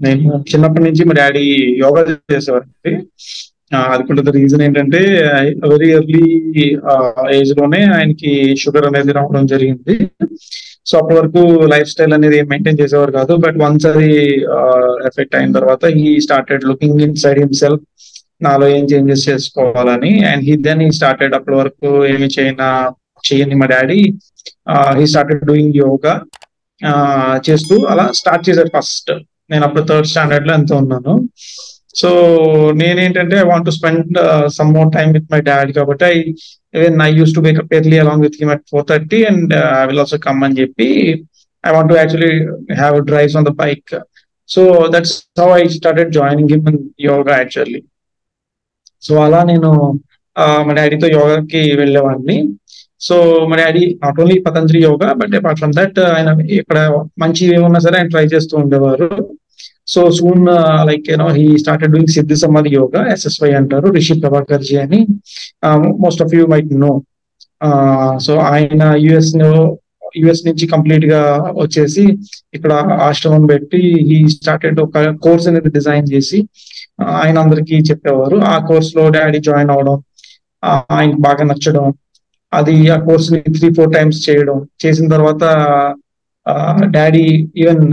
నేను చిన్నప్పటి నుంచి మా డాడీ యోగా చేసేవారండి. అది రీజన్ ఏంటంటే వెరీ ఎర్లీ ఏజ్ లోనే ఆయనకి షుగర్ అనేది రావడం జరిగింది. సో అప్పటి వరకు లైఫ్ స్టైల్ అనేది మెయింటైన్ చేసేవారు కాదు. బట్ వన్స్ అది ఎఫెక్ట్ అయిన తర్వాత he started looking in side himself, నాలో ఏం చేంజెస్ చేసుకోవాలని. అండ్ హీ స్టార్టెడ్ అప్పటి వరకు ఏమి చేయని మా daddy he started doing yoga. చేస్తూ అలా స్టార్ట్ చేశారు ఫస్ట్. నేను అప్పుడు థర్డ్ స్టాండర్డ్ లో ఎంత ఉన్నాను. సో నేనేంటంటే I want to spend some more time with my dad కాబట్టి I use to wake up early along with him at 4:30 and I will also come అని చెప్పి I want to actually have drives on the bike. So that's how I started joining him in yoga actually. So అలా నేను మా డాడీతో యోగాకి వెళ్ళేవాడిని. So మా daddy not only Patanjali yoga but apart from that ఆయన ఇక్కడ మంచి ఏమన్నా సరే ఆయన ట్రై చేస్తూ ఉండేవారు. So soon like he started doing సిద్ధి సమాధి యోగా, SSY అంటారు, రిషి ప్రభాకర్ జీ అని. Most of you might know. So ఆయన యుఎస్ నుంచి కంప్లీట్ గా వచ్చేసి ఇక్కడ ఆశ్రమం పెట్టి ఈ స్టార్టెడ్ ఒక కోర్స్ అనేది డిజైన్ చేసి ఆయన అందరికీ చెప్పేవారు. ఆ కోర్స్ లో డాడీ జాయిన్ అవడం, ఆయనకి బాగా నచ్చడం, అది ఆ కోర్స్ ని 3-4 టైమ్స్ చేయడం. చేసిన తర్వాత డాడీ ఈవెన్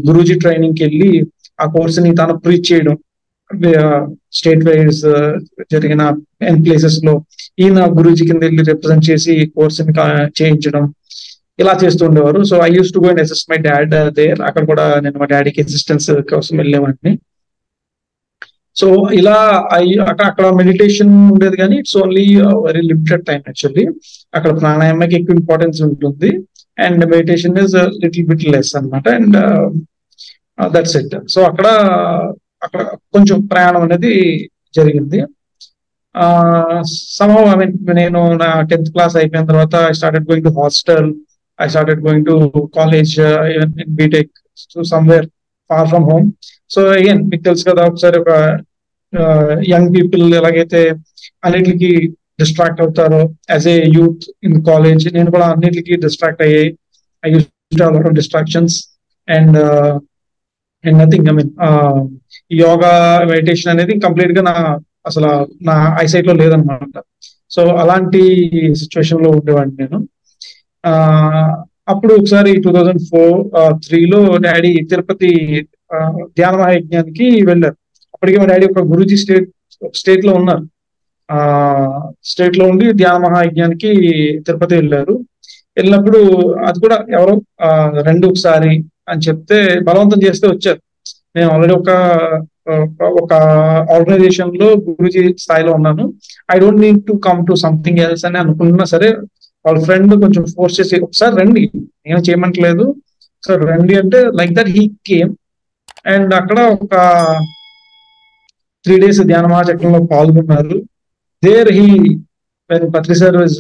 గురూజీ ట్రైనింగ్ కి వెళ్ళి ఆ కోర్స్ ని తాను ప్రీచ్ చేయడం, స్టేట్ వైజ్ జరిగిన ప్లేసెస్ లో ఈయన గురూజీ కింద వెళ్ళి రిప్రజెంట్ చేసి కోర్స్ ని చేయించడం, ఇలా చేస్తూ ఉండేవారు. So I use to go and assist my dad there. అక్కడ కూడా నేను మా డాడీకి అసిస్టెన్స్ కోసం వెళ్ళేవాడిని. సో ఇలా అక్కడ మెడిటేషన్ ఉండేది కానీ it's only very limited time actually. అక్కడ ప్రాణాయామకి ఎక్కువ ఇంపార్టెన్స్ ఉంటుంది and meditation is little bit less అనమాట. And that's it. సో అక్కడ కొంచెం ప్రయాణం అనేది జరిగింది. somehow I mean నేను నా 10th క్లాస్ అయిపోయిన తర్వాత I started going to hostel, I started going to college in BTech to somewhere far from home. So again మీకు తెలుసు కదా, ఒకసారి ఒక యంగ్ పీపుల్ ఎలాగైతే అన్నిటికి డిస్ట్రాక్ట్ అవుతారో as a youth in college, నేను కూడా అన్నిటికీ డిస్ట్రాక్ట్ అయ్యాయి. I use to have lot of distractions and nothing. I mean yoga meditation అనేది కంప్లీట్ గా అసలు నా ఐసైట్ లో లేదనమాట. సో అలాంటి సిచ్యువేషన్ లో ఉండేవాడిని నేను. అప్పుడు ఒకసారి 2004-03లో డాడీ తిరుపతి ధ్యాన మహాయజ్ఞానికి వెళ్ళారు. అప్పటికే మా డాడీ ఒక గురూజీ స్టేట్ లో ఉన్నారు. స్టేట్ లో ఉండి ధ్యాన మహాయజ్ఞానికి తిరుపతి వెళ్ళారు. వెళ్ళినప్పుడు అది కూడా ఎవరో రెండు ఒకసారి అని చెప్తే బలవంతం చేస్తే వచ్చారు. నేను ఆల్రెడీ ఒక ఆర్గనైజేషన్ లో గురూజీ స్థాయిలో ఉన్నాను. I don't need to come to something else అని అనుకున్నా సరే వాళ్ళ ఫ్రెండ్ కొంచెం ఫోర్స్ చేసి ఒకసారి రండి, నేను చేయమంటలేదు, ఒకసారి రండి అంటే like that he came. And అక్కడ ఒక 3 days ధ్యాన మహాచక్రంలో పాల్గొన్నారు. There he when Patri sir was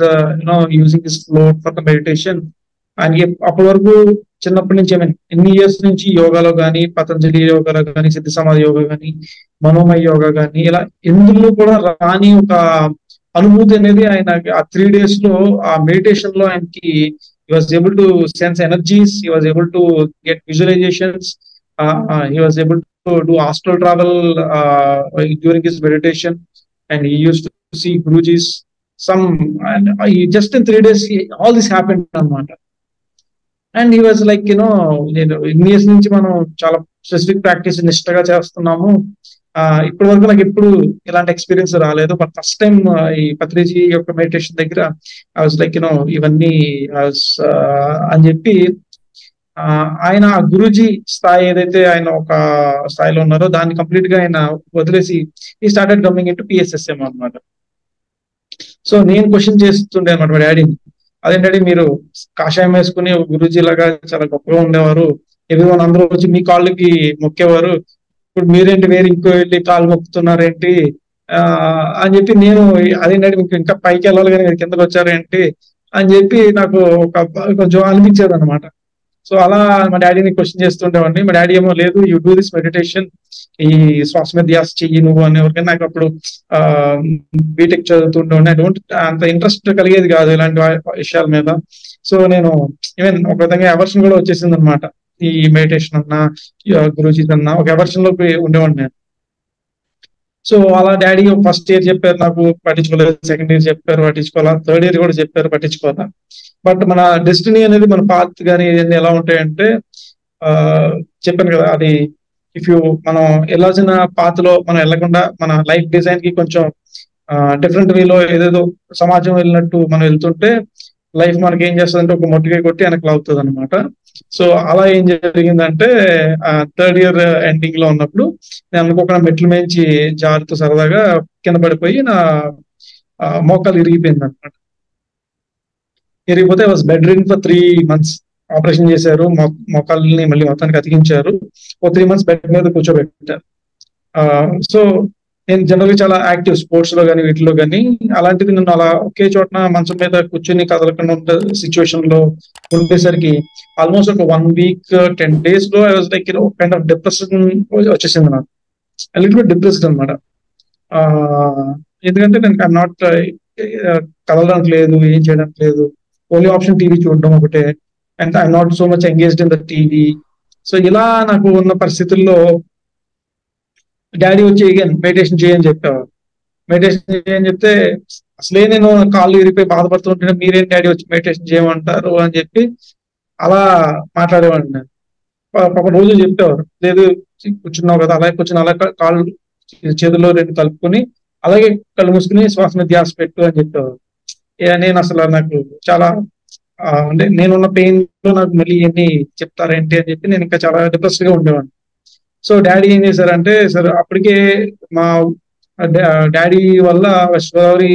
using his float for the meditation, and అప్పటి వరకు చిన్నప్పటి నుంచి ఎన్ని ఇయర్స్ నుంచి యోగాలో కానీ, పతంజలి యోగాలో కానీ, సిద్ధి సమాధి యోగా కానీ, మనోమయ యోగా కానీ, ఇలా ఎందులో కూడా రాని ఒక అనుభూతి అనేది ఆయన ఆ 3 days లో ఆ మెడిటేషన్ లో ఆయనకి he was able to sense energies, he was able to get visualizations, he was able to do astral travel during his meditation, and he used to see Guruji's and just in 3 days all this happened anamata. And he was like, నేను ఇన్ని years నుంచి మనం చాలా specific practice నిష్టగా చేస్తున్నాము, ఇప్పటి వరకు నాకు ఎప్పుడు ఇలాంటి ఎక్స్పీరియన్స్ రాలేదు. బట్ ఫస్ట్ టైం ఈ పత్రిజీ యొక్క మెడిటేషన్ దగ్గర ఐ వాజ్ లైక్ ఇవన్నీ అని చెప్పి ఆయన ఆ గురూజీ స్థాయి ఏదైతే ఆయన ఒక స్థాయిలో ఉన్నారో దాన్ని కంప్లీట్ గా ఆయన వదిలేసి ఈ స్టార్టెడ్ కమింగ్ ఇంటూ PSSM అనమాట. సో నేను క్వశ్చన్ చేస్తుండే అనమాట మా డాడీని, అదేంటంటే మీరు కాషాయం వేసుకుని గురూజీ లాగా చాలా గొప్పగా ఉండేవారు, ఎవరివన్ అందరూ వచ్చి మీ కాళ్ళకి మొక్కేవారు, ఇప్పుడు మీరేంటి వేరే ఇంకో వెళ్ళి కాళ్ళు మొక్కుతున్నారేంటి అని చెప్పి నేను అదేంటంటే మీకు ఇంకా పైకి వెళ్ళాలి కానీ మీరు కిందకి వచ్చారేంటి అని చెప్పి నాకు కొంచెం అనిపించేది అనమాట. సో అలా మా డాడీని క్వశ్చన్ చేస్తుండేవాడిని. మా డాడీ ఏమో లేదు, యూ డూ దిస్ మెడిటేషన్, ఈ శ్వాస మీద ధ్యాస చెయ్యి నువ్వు అనేవరకైనా నాకు అప్పుడు బీటెక్ చదువుతుండే అంత ఇంట్రెస్ట్ కలిగేది కాదు ఇలాంటి విషయాల మీద. సో నేను ఈవెన్ ఒక విధంగా అవర్షన్ కూడా వచ్చేసింది అనమాట. ఈ మెడిటేషన్ అన్నా గురూజీ అన్నా ఒక ఎవర్షన్ లో ఉండేవాడిని నేను. సో అలా డాడీ ఫస్ట్ ఇయర్ చెప్పారు, నాకు పట్టించుకోలేదు. సెకండ్ ఇయర్ చెప్పారు, పట్టించుకోవాలా. థర్డ్ ఇయర్ కూడా చెప్పారు, పట్టించుకోవాలా. బట్ మన డెస్టినీ అనేది, మన పాత్ కానీ ఇవన్నీ ఎలా ఉంటాయంటే, ఆ చెప్పాను కదా, అది ఇఫ్ యూ మనం వెళ్ళాల్సిన పాత్ లో మనం వెళ్ళకుండా మన లైఫ్ డిజైన్ కి కొంచెం డిఫరెంట్ వేలో ఏదేదో సమాజం వెళ్ళినట్టు మనం వెళ్తుంటే లైఫ్ మనకి ఏం చేస్తుందంటే ఒక మొట్టిగా కొట్టి వెనక్కి లాగుతుంది అనమాట. సో అలా ఏం జరిగిందంటే, థర్డ్ ఇయర్ ఎండింగ్ లో ఉన్నప్పుడు నేను అనుకోకుండా మెట్ల మించి జారుతూ సరదాగా కింద పడిపోయి నా మోకాలు ఇరిగిపోయింది అనమాట. ఇరిగిపోతే was bedridden for 3 months. Operation చేశారు, మోకాల్ని మళ్ళీ మొత్తానికి అతికించారు. ఓ 3 months బెడ్ మీద కూర్చోబెట్టారు. సో నేను జనరల్గా చాలా యాక్టివ్ స్పోర్ట్స్ లో కానీ వీటిలో కానీ. అలాంటిది నన్ను అలా ఒకే చోటన మంచం మీద కూర్చొని కదలకుండా ఉండే సిచ్యువేషన్ లో ఉండేసరికి ఆల్మోస్ట్ ఒక 1 week 10 days లో I was like kind of depression వచ్చేసింది నాకు. లిటిల్ బిట్ డిప్రెస్డ్ అనమాట. ఎందుకంటే నేను ఐఎమ్ నాట్ కదలడానికి లేదు, ఏం చేయడానికి లేదు. ఓన్లీ ఆప్షన్ టీవీ చూడడం ఒకటే. And I'm not so much engaged in the TV. So ఇలా నాకు ఉన్న పరిస్థితుల్లో డాడీ వచ్చి అగైన్ మెడిటేషన్ చేయని చెప్పేవారు. మెడిటేషన్ చేయని చెప్తే అసలే నేను కాళ్ళు ఇరిపోయి బాధపడుతుంటే మీరేం డాడీ వచ్చి మెడిటేషన్ చేయమంటారు అని చెప్పి అలా మాట్లాడేవాడిని నేను. పాప రోజు చెప్పేవారు, లేదు కూర్చున్నావు కదా, అలాగే కూర్చుని అలా కాళ్ళు చేతుల్లో 2 కలుపుకొని అలాగే కళ్ళు మూసుకుని శ్వాస మీద ధ్యాస పెట్టు అని చెప్పేవారు. నేను అసలు నాకు చాలా అంటే నేనున్న పెయిన్ లో నాకు మళ్ళీ ఇవన్నీ చెప్తారేంటి అని చెప్పి నేను ఇంకా చాలా డిప్రెస్డ్ గా ఉండేవాడిని. సో డాడీ ఏం చేశారంటే, సార్ అప్పటికే మా డాడీ వల్ల west Godavari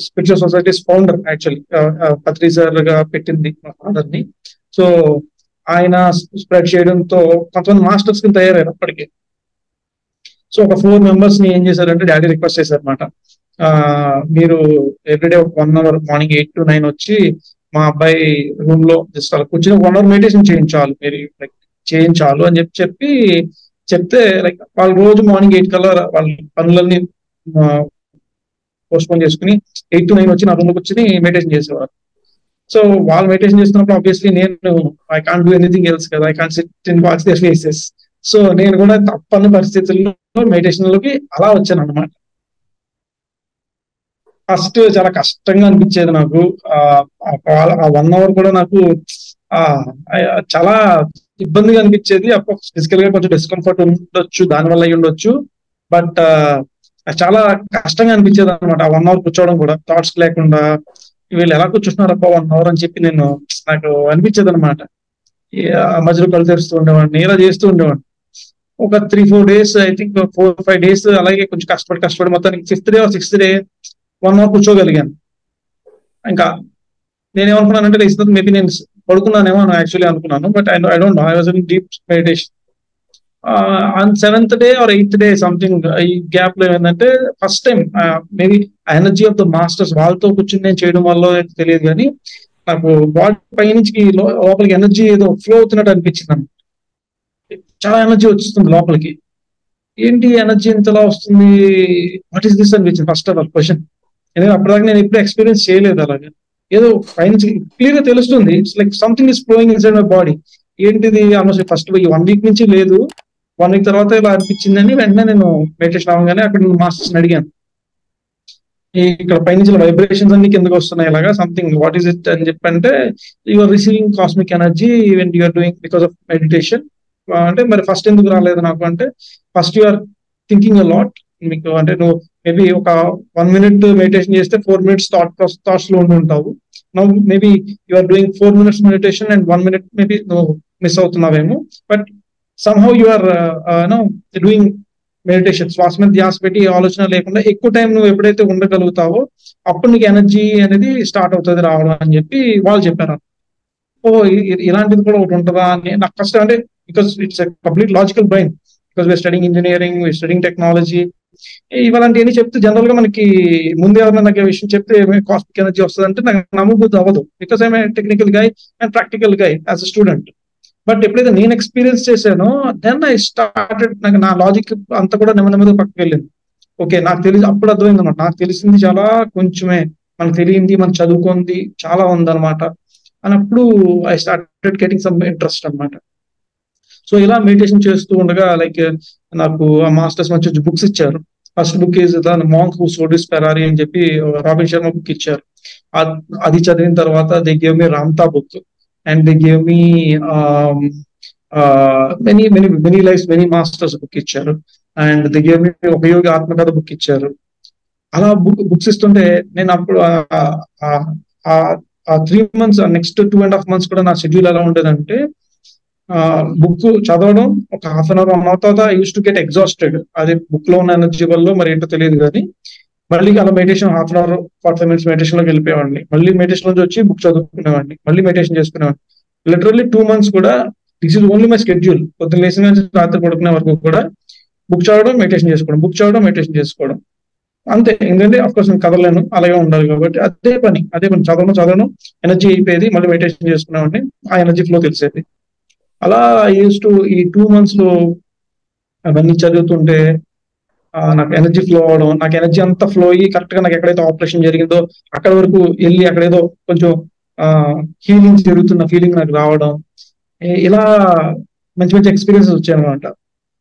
spiritual societies founder actually Patri sir గా పెట్టింది మా ఫాదర్ ని. సో ఆయన స్ప్రెడ్ చేయడంతో కొంతమంది మాస్టర్స్ కింద తయారయ్యారు అప్పటికే. సో ఒక 4 members ని ఏం చేశారంటే డాడీ రిక్వెస్ట్ చేశారనమాట, మీరు ఎవ్రీడే 1 hour మార్నింగ్ 8 to 9 వచ్చి మా అబ్బాయి రూమ్ లో జస్ట్ అలా కూర్చొని 1 hour మెడిటేషన్ చేయించాలి, మీరు లైక్ చేయించాలి అని చెప్పి చెప్తే లైక్ వాళ్ళు రోజు మార్నింగ్ 8 కల్లా వాళ్ళ పనులన్నీ పోస్ట్పోన్ చేసుకుని 8 to 9 వచ్చి నా రూమ్ లోకి వచ్చి మెడిటేషన్ చేసేవారు. సో వాళ్ళు మెడిటేషన్ చేస్తున్నప్పుడు ఆబ్వియస్లీ నేను I can't do anything else కదా, I can't sit and watch their faces. So నేను కూడా తప్పని పరిస్థితుల్లో మెడిటేషన్ లోకి అలా వచ్చాను అనమాట. ఫస్ట్ చాలా కష్టంగా అనిపించేది నాకు. ఆ 1 hour కూడా నాకు చాలా ఇబ్బందిగా అనిపించేది. ఫిజికల్ గా కొంచెం డిస్కంఫర్ట్ ఉండొచ్చు, దానివల్ల అయ్యి ఉండొచ్చు. బట్ చాలా కష్టంగా అనిపించేది అనమాట ఆ 1 hour కూర్చోవడం కూడా, థాట్స్ లేకుండా. వీళ్ళు ఎలా కూర్చుంటున్నారు అబ్బా 1 hour అని చెప్పి నాకు అనిపించేది అనమాట. మధ్యలో కళ్ళు తెరుస్తూ ఉండేవాడిని, ఇలా చేస్తూ ఉండేవాడిని. ఒక 3-4 days, ఐ థింక్ 4-5 days అలాగే కొంచెం కష్టపడి మొత్తానికి 5th day or 6th day 1 hour కూర్చోగలిగాను. ఇంకా నేనేమనుకున్నానంటే మేబీ నేను పడుకున్నానేమో అని యాక్చువల్లీ అనుకున్నాను. But I don't know, I was in deep meditation. On 7th day or 8th day something ఈ గ్యాప్ లో ఏంటంటే first time maybe energy of the masters వాళ్ళతో కూర్చుని నేను చేయడం వల్ల తెలియదు కానీ నాకు బాడీ పైనుంచి లోపలికి ఎనర్జీ ఏదో ఫ్లో అవుతున్నట్టు అనిపించింది. చాలా ఎనర్జీ వస్తుంది లోపలికి. ఏంటి ఎనర్జీ ఎంతలా వస్తుంది, వాట్ ఈస్ దిస్ అనిపించింది ఫస్ట్ ఆఫ్ ఆల్ క్వశ్చన్. ఎందుకంటే అప్పటిదాకా నేను ఎప్పుడు ఎక్స్పీరియన్స్ చేయలేదు అలాగే. ఏదో పైనుంచి క్లియర్ గా తెలుస్తుంది, it's like something is flowing inside my body. ఏంటిది ఆల్మోస్ట్ ఫస్ట్ 1 week నుంచి లేదు, 1 week తర్వాత ఇలా అనిపించిందని వెంటనే నేను మెడిటేషన్ అవ్వగానే అక్కడ మాస్టర్స్ అడిగాను, ఇక్కడ పైనుంచి వైబ్రేషన్స్ అన్ని కిందకి వస్తున్నాయి ఇలాగా సంథింగ్, వాట్ ఈస్ ఇట్ అని చెప్పంటే, you're receiving cosmic energy when you're doing because of meditation. అంటే మరి ఫస్ట్ ఎందుకు రాలేదు నాకు అంటే, first you're thinking a lot. మీకు అంటే నువ్వు మేబీ ఒక 1 minute మెడిటేషన్ చేస్తే 4 minutes థాట్స్ లో ఉండి ఉంటావు. Now maybe you're doing 4 minutes meditation and 1 minute maybe నువ్వు మిస్ అవుతున్నావేమో. But somehow you're doing meditation, శ్వాస మీద ధ్యాస పెట్టి ఆలోచన లేకుండా ఎక్కువ టైం నువ్వు ఎప్పుడైతే ఉండగలుగుతావో అప్పుడు నీకు ఎనర్జీ అనేది స్టార్ట్ అవుతుంది రావడం అని చెప్పి వాళ్ళు చెప్పారు. ఓ ఇలాంటిది కూడా ఒకటి ఉంటుందా అని నాకు కష్టం. అంటే because it's complete logical brain, because we're studying engineering, we're studying technology. ఇలాంటివన్నీ చెప్తే జనరల్ గా మనకి ముందు ఎవరైనా నాకు విషయం చెప్తే కాస్మిక్ ఎనర్జీ వస్తుంది అంటే నాకు నమ్మబుద్ధి అవ్వదు, because I'm technical guy and practical guy as a student. But ఎప్పుడైతే నేను ఎక్స్పీరియన్స్ చేశానో దెన్ ఐ స్టార్టెడ్, నాకు నా లాజిక్ అంతా కూడా నెమ్మది పక్కకి వెళ్ళింది. ఓకే నాకు తెలిసి అప్పుడు అర్థమైంది అనమాట, నాకు తెలిసింది చాలా కొంచెమే, మనకు తెలియంది మనం చదువుకుంది చాలా ఉందన్నమాట. అన్నప్పుడు I started getting some interest అనమాట. సో ఇలా మెడిటేషన్ చేస్తూ ఉండగా లైక్ నాకు ఆ మాస్టర్స్ మంచి బుక్స్ ఇచ్చారు. First book is the monk who sold his Ferrari అని చెప్పి రాబిన్ శర్మ బుక్ ఇచ్చారు. అది చదివిన తర్వాత they gave me Ramtha book and they gave me many many many life many masters book ఇచ్చారు. అండ్ దే గేవ్ మీ ఉపయోగి ఆత్మకథ book ఇచ్చారు. అలా బుక్స్ ఇస్తుంటే నేను అప్పుడు ఆ 3 months నెక్స్ట్ 2.5 months కూడా నా షెడ్యూల్ ఎలా ఉండేదంటే బుక్ చదవడం ఒక హాఫ్ అన్ అవర్ 1 hour తర్వాత I use to get exhausted. అది బుక్ లో ఉన్న ఎనర్జీ వల్ల మరి ఏంటో తెలియదు కానీ మళ్ళీ అలా meditation half an hour 45 minutes meditation లోకి వెళ్ళిపోయేవాడిని. మళ్ళీ మెడిటేషన్ నుంచి వచ్చి బుక్ చదువుకునేవాడిని, మళ్ళీ మెడిటేషన్ చేసుకునేవాడిని. లిటరల్లీ 2 months కూడా this is only my schedule. పొద్దున్న లేచిన నుంచి రాత్రి పడుకునే వరకు కూడా బుక్ చదవడం మెడిటేషన్ చేసుకోవడం, బుక్ చదవడం మెడిటేషన్ చేసుకోవడం అంతే. ఎందుకంటే అఫ్ కోర్స్ నేను కదలేను, అలాగే ఉండాలి కాబట్టి అదే పని చదవడం ఎనర్జీ అయిపోయేది, మళ్ళీ మెడిటేషన్ చేసుకునేవాడిని, ఆ ఎనర్జీ ఫ్లో తెలిసేది. అలా యూస్ టు ఈ 2 months లో అవన్నీ చదువుతుంటే నాకు ఎనర్జీ ఫ్లో అవడం, నాకు ఎనర్జీ అంతా ఫ్లో అయ్యి కరెక్ట్ గా నాకు ఎక్కడైతే ఆపరేషన్ జరిగిందో అక్కడ వరకు వెళ్ళి అక్కడ ఏదో కొంచెం హీలింగ్ జరుగుతున్న ఫీలింగ్ నాకు రావడం, ఇలా మంచి మంచి ఎక్స్పీరియన్సెస్ వచ్చాయి అనమాట.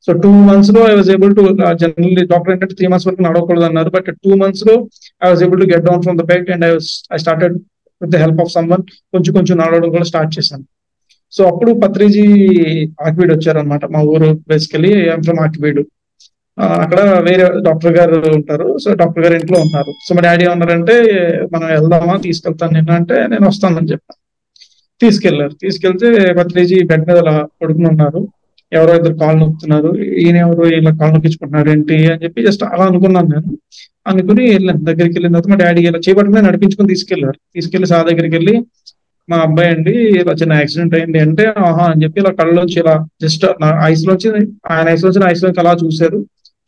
సో 2 months లో I was able to, generally doctor ఏంటంటే 3 months వరకు నడవకూడదు అన్నారు, బట్ 2 months లో I was able to get down from the bed and I started with the help of someone కొంచెం కొంచెం నడవడం కూడా స్టార్ట్ చేశాను. సో అప్పుడు పత్రిజీ ఆకివీడు వచ్చారనమాట మా ఊరు. Basically I'm from Akividu. అక్కడ వేరే డాక్టర్ గారు ఉంటారు. సో డాక్టర్ గారు ఇంట్లో ఉన్నారు. సో మా డాడీ ఏమన్నారంటే మనం వెళ్దామా, తీసుకెళ్తాను నేను అంటే నేను వస్తానని చెప్పాను. తీసుకెళ్తే పత్రిజీ బెడ్ మీద అలా పడుకుని ఉన్నారు. ఎవరో ఇద్దరు కాళ్ళు నొక్కుతున్నారు, ఈయన ఎవరు ఇలా కాళ్ళు నొక్కించుకుంటున్నాడు ఏంటి అని చెప్పి జస్ట్ అలా అనుకున్నాను. నేను అనుకుని వెళ్ళాను. దగ్గరికి వెళ్ళిన తర్వాత మా డాడీ ఇలా చేపట్టుకుని నడిపించుకుని తీసుకెళ్లి సార్ దగ్గరికి వెళ్ళి మా అబ్బాయి అండి ఇలా చిన్న యాక్సిడెంట్ అయింది అంటే ఆహా అని చెప్పి ఇలా కళ్ళలోంచి ఇలా జస్ట్ నా ఐస్ లోంచి ఆయన ఐస్ లోంచి అలా చూశారు.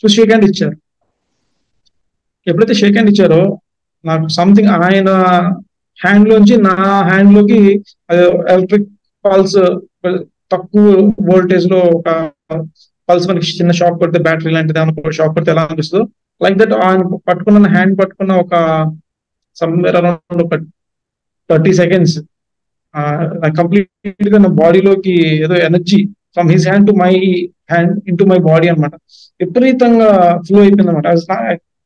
చూసి షేక్ హ్యాండ్ ఇచ్చారు. ఎప్పుడైతే షేక్ హ్యాండ్ ఇచ్చారో నాకు సంథింగ్ ఆయన హ్యాండ్ లోంచి నా హ్యాండ్ లోకి ఎలక్ట్రిక్ పల్స్, తక్కువ వోల్టేజ్ లో ఒక పల్స్ మనకి చిన్న షాక్ కొడితే బ్యాటరీ లాంటిది ఏమైనా షాక్ కొడితే ఎలా అనిపిస్తుందో లైక్ దట్ ఆయన హ్యాండ్ పట్టుకున్న ఒక సమ్వేర్ అరౌండ్ ఒక 30 seconds కంప్లీట్ గా నా బాడీలోకి ఏదో energy from his hand to my hand in to my body అనమాట విపరీతంగా ఫ్లో అయిపోయింది అనమాట.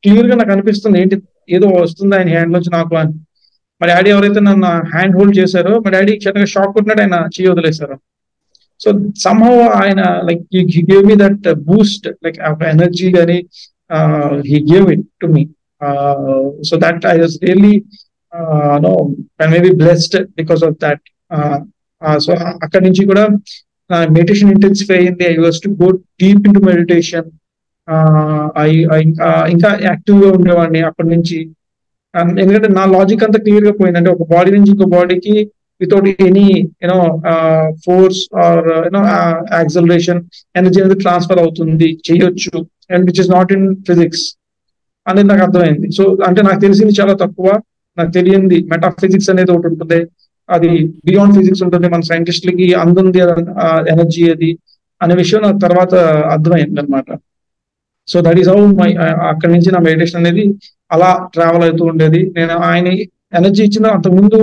క్లియర్ గా నాకు అనిపిస్తుంది ఏంటి ఏదో వస్తుంది ఆయన హ్యాండ్ నుంచి నాకు అని. మా డాడీ ఎవరైతే నన్ను హ్యాండ్ హోల్డ్ చేశారో మా డాడీ క్షణంగా షాక్ కొట్టినట్టు ఆయన చెయ్యి వదిలేశారు. సో సమ్హౌ ఆయన like he gave me that boost like energy కానీ he gave it to me. So that I was really maybe blessed because of that. So అక్కడి నుంచి కూడా మెడిటేషన్ ఇంటెన్సిఫై అయింది. I was to go deep into meditation. ఇంకా active గా ఉండేవాడిని అప్పటి నుంచి. ఎందుకంటే నా లాజిక్ అంతా క్లియర్ గా పోయిందంటే ఒక బాడీ నుంచి ఇంకో బాడీకి without any you know force or you know acceleration energy అనేది ట్రాన్స్ఫర్ అవుతుంది, చేయొచ్చు, and which is not in physics అనేది నాకు అర్థమైంది. సో అంటే నాకు తెలిసింది చాలా తక్కువ. నాకు తెలియంది మెటాఫిజిక్స్ అనేది ఒకటి ఉంటుంది, అది బియాండ్ ఫిజిక్స్ ఉంటుంది, మన సైంటిస్టులకి అందుంది ఎనర్జీ అది అనే విషయం నాకు తర్వాత అర్థమైంది అనమాట. So that is how my అక్కడి నుంచి నా మెడిటేషన్ అనేది అలా ట్రావెల్ అవుతూ ఉండేది. నేను ఆయన ఎనర్జీ ఇచ్చిన అంతకుముందు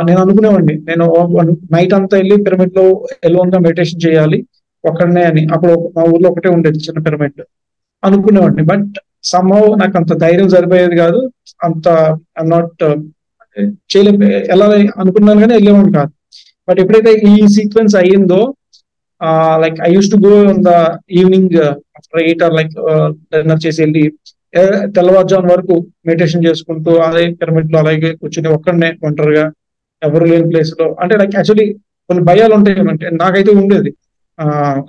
నేను అనుకునేవాడిని నేను నైట్ అంతా వెళ్ళి పిరమిడ్ లో ఎలోన్ గా మెడిటేషన్ చేయాలి ఒక్కడనే అని. అప్పుడు మా ఊర్లో ఒకటే ఉండేది చిన్న పిరమిడ్ అనుకునేవాడిని. బట్ సమ్హౌ నాకు అంత ధైర్యం సరిపోయేది కాదు, అంత ఐఎమ్ నాట్ చేయలే ఎలా అనుకున్నాను కానీ వెళ్ళేవాడిని కాదు. బట్ ఎప్పుడైతే ఈ సీక్వెన్స్ అయ్యిందో like I use to go in the evening after 8 or like dinner చేసి వెళ్ళి తెల్లవారుజాము వరకు మెడిటేషన్ చేసుకుంటూ అదే పిరమిడ్ లో అలాగే కూర్చుని ఒక్కడనే ఒంటరిగా ఎవరు లేని ప్లేస్ లో. అంటే లైక్ యాక్చువల్లీ కొన్ని భయాలు ఉంటాయి ఏమంటే నాకైతే ఉండేది.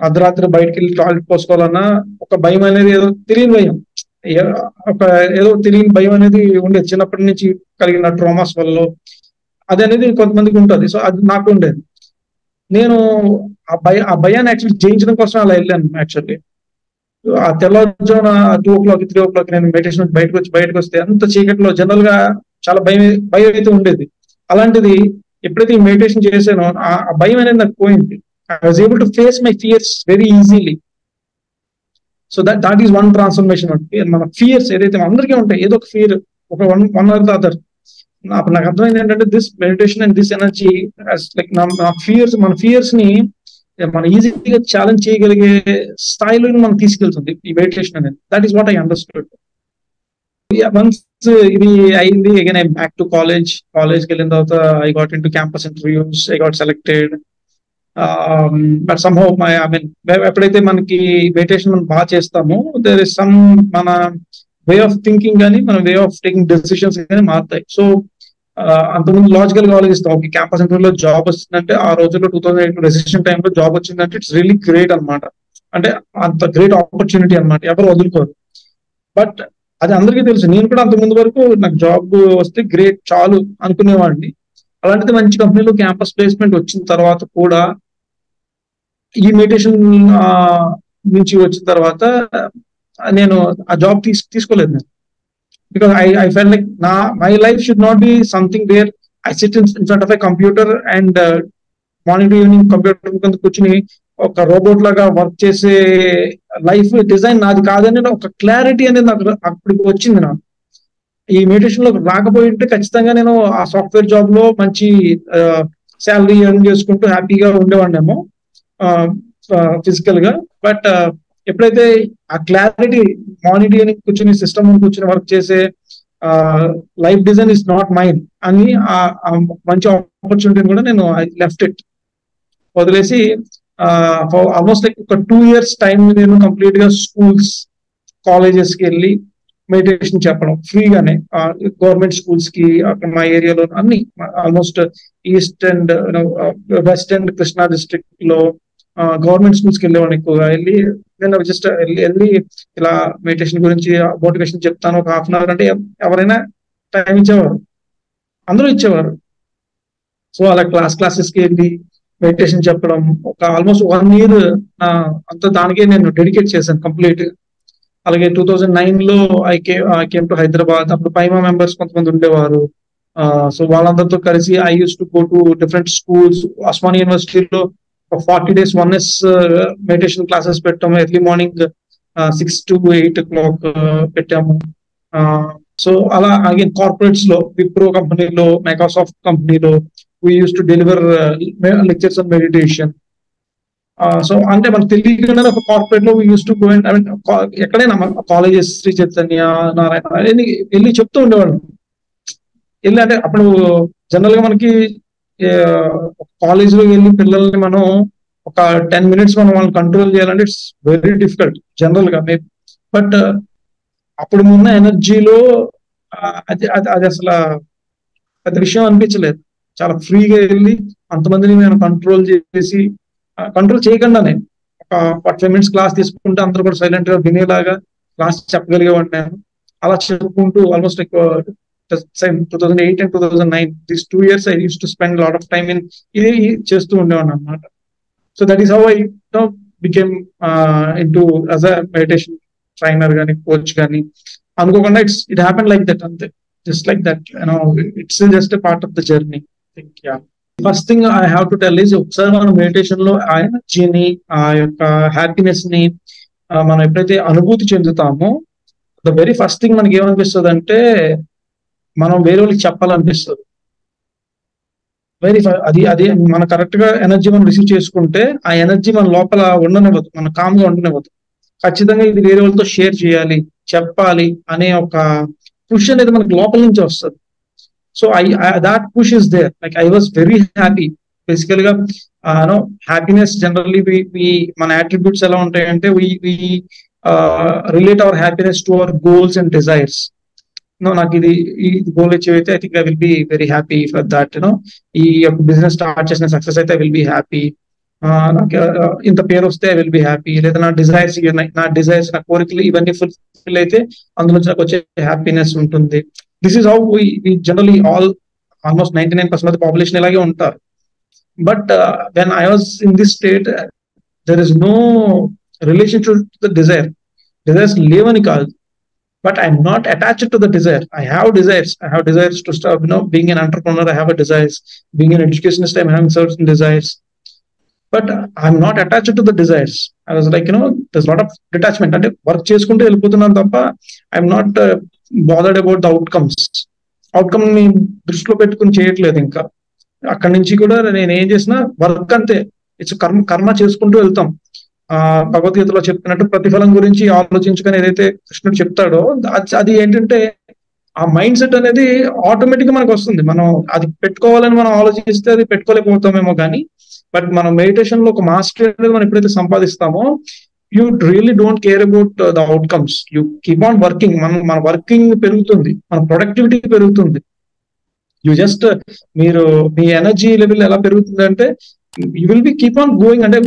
అర్ధరాత్రి బయటకు వెళ్ళి టాయిలెట్ పోసుకోవాలన్నా ఒక భయం అనేది ఏదో తెలియని భయం, ఒక ఏదో తెలియని భయం అనేది ఉండేది చిన్నప్పటి నుంచి కలిగిన ట్రామాస్ వల్ల. అది అనేది కొంతమందికి ఉంటుంది. సో అది నాకు ఉండేది. నేను ఆ భయాన్ని యాక్చువల్లీ జయించడం కోసం అలా వెళ్ళాను. యాక్చువల్లీ ఆ తెల్లవారుజామున 2 o'clock 3 o'clock నేను మెడిటేషన్ బయటకు వస్తే అంత చీకట్లో జనరల్ గా చాలా భయం అయితే ఉండేది. అలాంటిది ఎప్పుడైతే ఈ మెడిటేషన్ చేశానో ఆ భయం అనేది నాకు పోయింది. I was able to face my fears very easily. So that is one transformation. మన ఫియర్స్ ఏదైతే అందరికీ ఉంటాయి, ఏదో ఒక ఫియర్, ఒక వన్ ఆర్ ద అదర్. నాకు అర్థమైంది ఏంటంటే this meditation and this energy like మన ఫియర్స్ ని మనం ఈజీగా ఛాలెంజ్ చేయగలిగే స్థాయిలో మనం తీసుకెళ్తుంది ఈ మెడిటేషన్ అనేది. That is what I understood. Once ఇది అయింది, అగైన్ ఐ బ్యాక్ టు కాలేజ్కి వెళ్ళిన తర్వాత I got in to campus interviews, I got selected. But somehow I mean ఎప్పుడైతే మనకి మెడిటేషన్ మనం బాగా చేస్తామో దేర్ ఇస్ సమ్ మన వే ఆఫ్ థింకింగ్ కానీ మన వే ఆఫ్ టేకింగ్ డెసిషన్స్ కానీ మారుతాయి. సో అంతకుముందు లాజికల్ గా ఆలోచిస్తాం, ఓకే క్యాంపస్ ఇంటర్వ్యూలో జాబ్ వచ్చిందంటే, ఆ రోజుల్లో 2008 రెసిషన్ టైంలో జాబ్ వచ్చిందంటే ఇట్స్ రియల్లీ గ్రేట్ అనమాట. అంటే అంత గ్రేట్ ఆపర్చునిటీ అనమాట, ఎవరు వదులుకోరు. బట్ అది అందరికీ తెలుసు. నేను కూడా అంత ముందు వరకు నాకు జాబ్ వస్తే గ్రేట్ చాలు అనుకునేవాడిని. అలాంటిది మంచి కంపెనీలో క్యాంపస్ ప్లేస్మెంట్ వచ్చిన తర్వాత కూడా ఈ మెడిటేషన్ నుంచి వచ్చిన తర్వాత నేను ఆ జాబ్ తీసుకోలేదు నేను. Because I felt like my life should not be something where I sit in front of a computer and morning to evening computer కింద కూర్చుని ఒక రోబోట్ లాగా వర్క్ చేసే లైఫ్ డిజైన్ నాది కాదని ఒక క్లారిటీ అనేది నాకు అప్పటికి వచ్చింది. నాకు ఈ మెడిటేషన్ లో రాకపోయి ఉంటే ఖచ్చితంగా నేను ఆ సాఫ్ట్వేర్ జాబ్ లో మంచి శాలరీ ఎర్న్ చేసుకుంటూ హ్యాపీగా ఉండేవాడినేమో ఫిజికల్ గా. బట్ ఎప్పుడైతే ఆ క్లారిటీ మార్నింగ్ ఈవినింగ్ కూర్చుని సిస్టమ్ కూర్చుని వర్క్ చేసే life design is not mind అని మంచి ఆపర్చునిటీని కూడా నేను లెఫ్ట్ ఇట్, వదిలేసి ఆల్మోస్ట్ లైక్ ఒక 2 years టైం నేను కంప్లీట్ గా స్కూల్స్ కాలేజెస్ కి వెళ్ళి మెడిటేషన్ చెప్పడం ఫ్రీగానే. గవర్నమెంట్ స్కూల్స్ కి అక్కడ మా ఏరియాలో అన్ని almost east and west and Krishna district లో గవర్నమెంట్ స్కూల్స్ కి వెళ్ళేవాడిని ఎక్కువగా. నేను జస్ట్ వెళ్ళి ఇలా మెడిటేషన్ గురించి మోటివేషన్ చెప్తాను ఒక 1/2 hour అంటే ఎవరైనా టైం ఇచ్చేవారు, అందరూ ఇచ్చేవారు. సో అలా క్లాసెస్ కి వెళ్ళి మెడిటేషన్ చెప్పడం ఒక ఆల్మోస్ట్ 1 year అంతా దానికే నేను డెడికేట్ చేశాను కంప్లీట్. అలాగే 2009 లో ఐ కేమ్ టు హైదరాబాద్. అప్పుడు పైమా మెంబర్స్ కొంతమంది ఉండేవారు. సో వాళ్ళందరితో కలిసి I use to go to different schools. Osmania యూనివర్సిటీలో 40 days 1S మెడిటేషన్ క్లాసెస్ పెట్టాము. ఎర్లీ మార్నింగ్ 6 to 8 o'clock పెట్టాము. సో అలా అగైన్ కార్పొరేట్స్ లో విప్రో కంపెనీలో, మైక్రోసాఫ్ట్ కంపెనీలో we used to deliver lectures on meditation. So అంటే మనకు తెలియకుండా ఒక కార్పొరేట్ లో use to go and I mean ఎక్కడైనా కాలేజెస్ శ్రీ చైతన్య, నారాయణ వెళ్ళి చెప్తూ ఉండేవాళ్ళు. వెళ్ళి అంటే అప్పుడు జనరల్ గా మనకి కాలేజ్ లో వెళ్ళి పిల్లల్ని మనం ఒక 10 minutes మనం వాళ్ళని కంట్రోల్ చేయాలంటే ఇట్స్ వెరీ డిఫికల్ట్ జనరల్ గా. బట్ అప్పుడు ఉన్న ఎనర్జీలో అది అది అసలు పెద్ద విషయం అనిపించలేదు. చాలా ఫ్రీగా వెళ్ళి అంతమందిని నేను కంట్రోల్ చేసి, కంట్రోల్ చేయకుండానే ఒక 45 minutes క్లాస్ తీసుకుంటే అందరూ కూడా సైలెంట్ గా వినేలాగా క్లాస్ చెప్పగలిగేవాడిని నేను. అలా చెప్పుకుంటూ almost like 2008 and 2009 these 2 years I used to spend a lot of time in ఇది చేస్తూ ఉండేవాడిని అన్నమాట. So that is how I became into as a meditation trainer కానీ కోచ్ కానీ. అనుకోకుండా ఇట్ హ్యాపెన్ లైక్ దట్, అంతే, just like that. It's just a part of the journey. First thing I have to tell is, ఒకసారి మనం meditation లో ఆ ఎనర్జీని, ఆ యొక్క హ్యాపీనెస్ ని మనం ఎప్పుడైతే అనుభూతి చెందుతామో, ద వెరీ ఫస్ట్ థింగ్ మనకి ఏమనిపిస్తుంది అంటే మనం వేరే వాళ్ళకి చెప్పాలనిపిస్తుంది. అది మన కరెక్ట్ గా ఎనర్జీ మనం రిసీవ్ చేసుకుంటే ఆ ఎనర్జీ మన లోపల ఉండనివ్వదు, మన కామ్గా ఉండనివ్వదు. ఖచ్చితంగా ఇది వేరే వాళ్ళతో షేర్ చేయాలి, చెప్పాలి అనే ఒక పుష్ అనేది మనకి లోపల నుంచి వస్తుంది. So that push is there. Like I was very happy. Basically గా హ్యాపీనెస్ జనరల్లీ మన అట్రిబ్యూట్స్ ఎలా ఉంటాయంటే we relate our happiness to our goals and desires. నాకు ఈ గోల్ అచీవ్ అయితే I think I will be very happy for that. ఈ business start చేసిన success అయితే ఐ విల్ బి హ్యాపీ. నాకు ఇంత పేరు వస్తే ఐ విల్ బి హ్యాపీ. లేదా నా డిజైర్స్ నా కోరికలు ఇవన్నీ ఫుల్ఫిల్ అయితే అందులో నాకు వచ్చే హ్యాపీనెస్ ఉంటుంది. This is how we generally almost 99% of the population ఇలాగే ఉంటారు. But when I was in this state, there is no relationship to the desire. Desires లేవని కాదు, but I'm not attached to the desire. I have desires to start, being an entrepreneur I have a desires, being an educationist I'm having certain desires, but I'm not attached to the desires. I was like, there's a lot of detachment. అంటే work చేసుకుంటూ వెళ్ళిపోతున్నాను తప్ప I'm not bothered about the outcomes. Outcome ని దృష్టిలో పెట్టుకుని చేయట్లేదు ఇంకా. అక్కడి నుంచి కూడా నేను ఏం చేసినా వర్క్ అంతే, ఇట్స్ కర్మ, కర్మ చేసుకుంటూ వెళ్తాం. భగవద్గీతలో చెప్పినట్టు ప్రతిఫలం గురించి ఆలోచించుకొని ఏదైతే కృష్ణుడు చెప్తాడో అది ఏంటంటే ఆ మైండ్ సెట్ అనేది ఆటోమేటిక్ గా మనకు వస్తుంది. మనం అది పెట్టుకోవాలని మనం ఆలోచిస్తే అది పెట్టుకోలేకపోతామేమో కానీ, బట్ మనం మెడిటేషన్ లో ఒక మాస్టరీ అనేది మనం ఎప్పుడైతే సంపాదిస్తామో, you really don't care about the outcomes. You keep on working. మన వర్కింగ్ పెరుగుతుంది, మన ప్రొడక్టివిటీ పెరుగుతుంది. యూ జస్ట్, మీరు మీ ఎనర్జీ లెవెల్ ఎలా పెరుగుతుంది అంటే, you will be keep on going. అంటే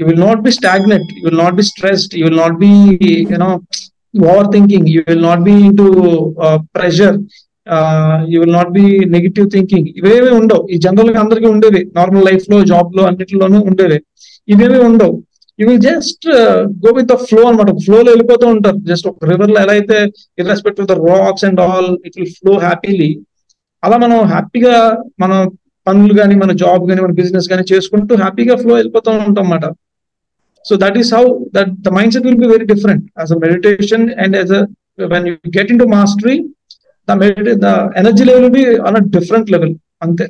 you will not be stagnant, you will not be stressed, you will not be you know over thinking, you will not be into pressure, you will not be negative thinking. ఇవేమీ ఉండవు. ఈ general గా అందరికీ ఉండేవి, normal life లో, job లో, అన్నిటిలోనూ ఉండేవి. ఇవేమీ ఉండవు. You will just go with the flow అనమాట. ఫ్లో లో వెళ్ళిపోతూ ఉంటారు. జస్ట్ ఒక రివర్ లో ఎలా అయితే irrespective the rocks and all it will flow happily, అలా మనం హ్యాపీగా మన పనులు కానీ, మన జాబ్ కానీ, మన బిజినెస్ కానీ చేసుకుంటూ హ్యాపీగా ఫ్లో వెళ్ళిపోతూ ఉంటాం అన్నమాట. So that is how that the mind set will be very different as a meditation and as a when you get in to mastery, the energy level will be on a different level. అంతే.